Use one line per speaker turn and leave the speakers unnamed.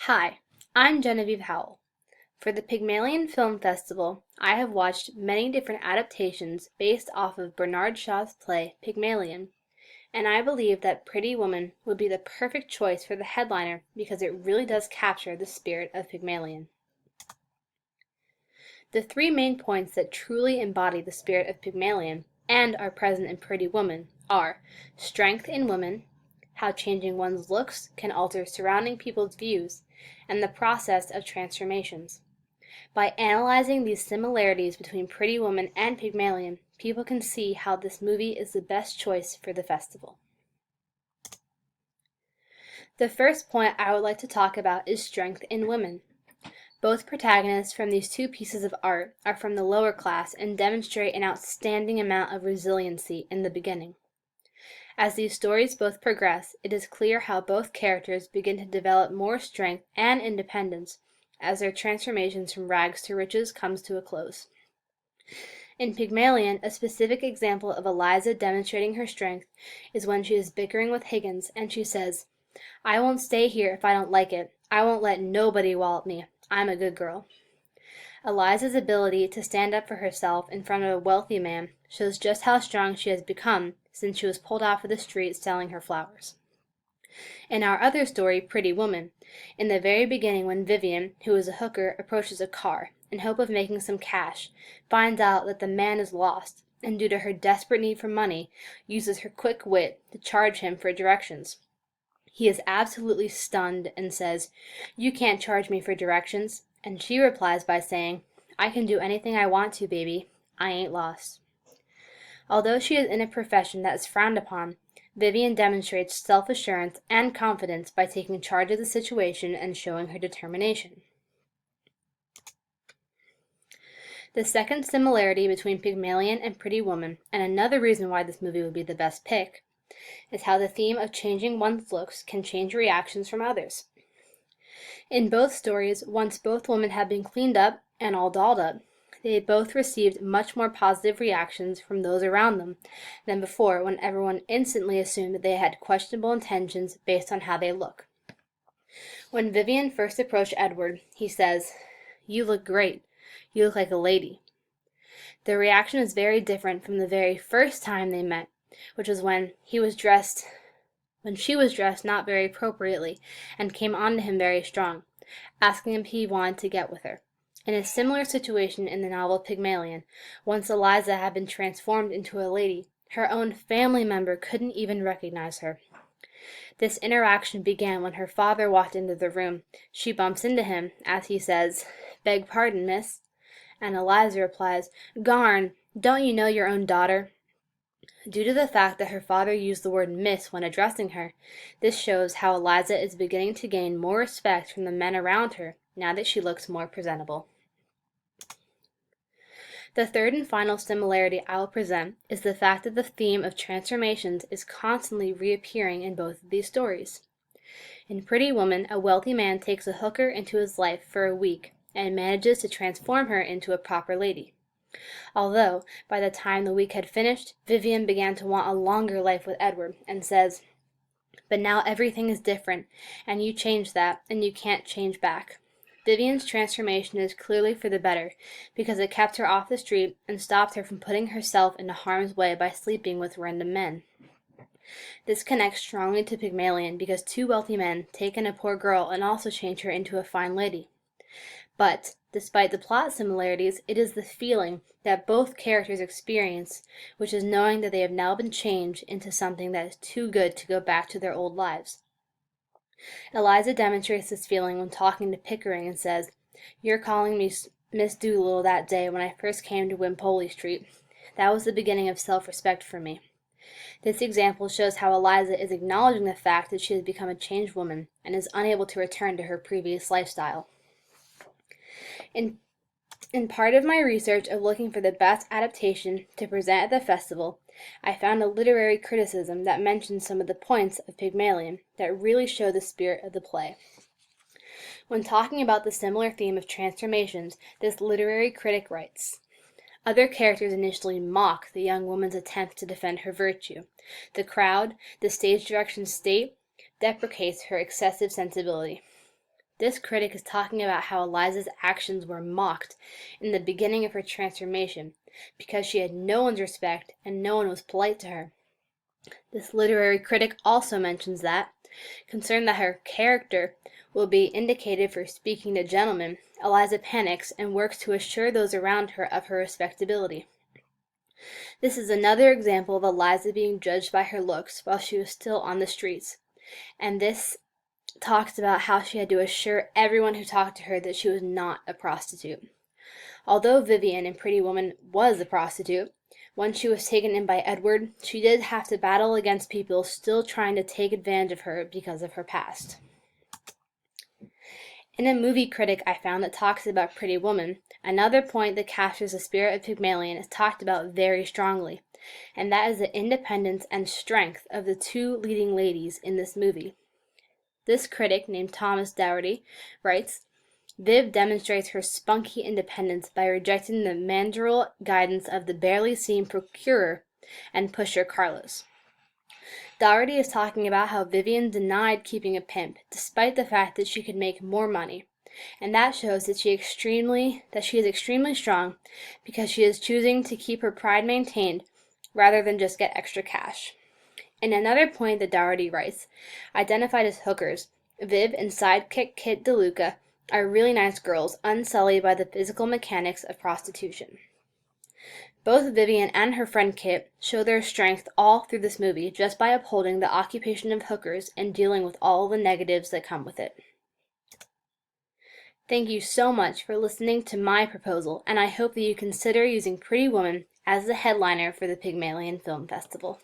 Hi, I'm Genevieve Howell. For the Pygmalion Film Festival, I have watched many different adaptations based off of Bernard Shaw's play Pygmalion, and I believe that Pretty Woman would be the perfect choice for the headliner because it really does capture the spirit of Pygmalion. The three main points that truly embody the spirit of Pygmalion and are present in Pretty Woman are strength in women, how changing one's looks can alter surrounding people's views, and the process of transformations. By analyzing these similarities between Pretty Woman and Pygmalion, people can see how this movie is the best choice for the festival. The first point I would like to talk about is strength in women. Both protagonists from these two pieces of art are from the lower class and demonstrate an outstanding amount of resiliency in the beginning. As these stories both progress, it is clear how both characters begin to develop more strength and independence as their transformations from rags to riches comes to a close. In Pygmalion, a specific example of Eliza demonstrating her strength is when she is bickering with Higgins and she says, "I won't stay here if I don't like it. I won't let nobody wallop me. I'm a good girl." Eliza's ability to stand up for herself in front of a wealthy man shows just how strong she has become since she was pulled off of the street selling her flowers. In our other story, Pretty Woman, in the very beginning when Vivian, who is a hooker, approaches a car in hope of making some cash, finds out that the man is lost, and due to her desperate need for money, uses her quick wit to charge him for directions. He is absolutely stunned and says, "You can't charge me for directions," and she replies by saying, "I can do anything I want to, baby. I ain't lost." Although she is in a profession that is frowned upon, Vivian demonstrates self-assurance and confidence by taking charge of the situation and showing her determination. The second similarity between Pygmalion and Pretty Woman, and another reason why this movie would be the best pick, is how the theme of changing one's looks can change reactions from others. In both stories, once both women had been cleaned up and all dolled up, they both received much more positive reactions from those around them than before, when everyone instantly assumed that they had questionable intentions based on how they look. When Vivian first approached Edward, he says, "You look great. You look like a lady." The reaction is very different from the very first time they met, which was when she was dressed not very appropriately and came on to him very strong, asking him if he wanted to get with her. In a similar situation in the novel Pygmalion, once Eliza had been transformed into a lady, her own family member couldn't even recognize her. This interaction began when her father walked into the room. She bumps into him as he says, "Beg pardon, miss," and Eliza replies, "Garn, don't you know your own daughter?" Due to the fact that her father used the word miss when addressing her, this shows how Eliza is beginning to gain more respect from the men around her now that she looks more presentable. The third and final similarity I will present is the fact that the theme of transformations is constantly reappearing in both of these stories. In Pretty Woman, a wealthy man takes a hooker into his life for a week and manages to transform her into a proper lady. Although, by the time the week had finished, Vivian began to want a longer life with Edward and says, "But now everything is different, and you changed that, and you can't change back." Vivian's transformation is clearly for the better, because it kept her off the street and stopped her from putting herself into harm's way by sleeping with random men. This connects strongly to Pygmalion because two wealthy men take in a poor girl and also change her into a fine lady. But, despite the plot similarities, it is the feeling that both characters experience, which is knowing that they have now been changed into something that is too good to go back to their old lives. Eliza demonstrates this feeling when talking to Pickering and says, "You're calling me Miss Doolittle that day when I first came to Wimpole Street. That was the beginning of self-respect for me." This example shows how Eliza is acknowledging the fact that she has become a changed woman and is unable to return to her previous lifestyle. In part of my research of looking for the best adaptation to present at the festival, I found a literary criticism that mentioned some of the points of Pygmalion that really show the spirit of the play. When talking about the similar theme of transformations, this literary critic writes, "Other characters initially mock the young woman's attempt to defend her virtue. The crowd, the stage direction state, deprecates her excessive sensibility. This critic is talking about how Eliza's actions were mocked in the beginning of her transformation because she had no one's respect and no one was polite to her. This literary critic also mentions that, concerned that her character will be indicated for speaking to gentlemen, Eliza panics and works to assure those around her of her respectability. This is another example of Eliza being judged by her looks while she was still on the streets, and this talks about how she had to assure everyone who talked to her that she was not a prostitute. Although Vivian in Pretty Woman was a prostitute, when she was taken in by Edward, she did have to battle against people still trying to take advantage of her because of her past. In a movie critic I found that talks about Pretty Woman, another point that captures the spirit of Pygmalion is talked about very strongly, and that is the independence and strength of the two leading ladies in this movie. This critic, named Thomas Dougherty, writes, Viv demonstrates her spunky independence by rejecting the managerial guidance of the barely seen procurer and pusher Carlos. Dougherty is talking about how Vivian denied keeping a pimp, despite the fact that she could make more money, and that shows that she is extremely strong because she is choosing to keep her pride maintained rather than just get extra cash. In another point that Dougherty writes, identified as hookers, Viv and sidekick Kit DeLuca are really nice girls, unsullied by the physical mechanics of prostitution. Both Vivian and her friend Kit show their strength all through this movie just by upholding the occupation of hookers and dealing with all the negatives that come with it. Thank you so much for listening to my proposal, and I hope that you consider using Pretty Woman as the headliner for the Pygmalion Film Festival.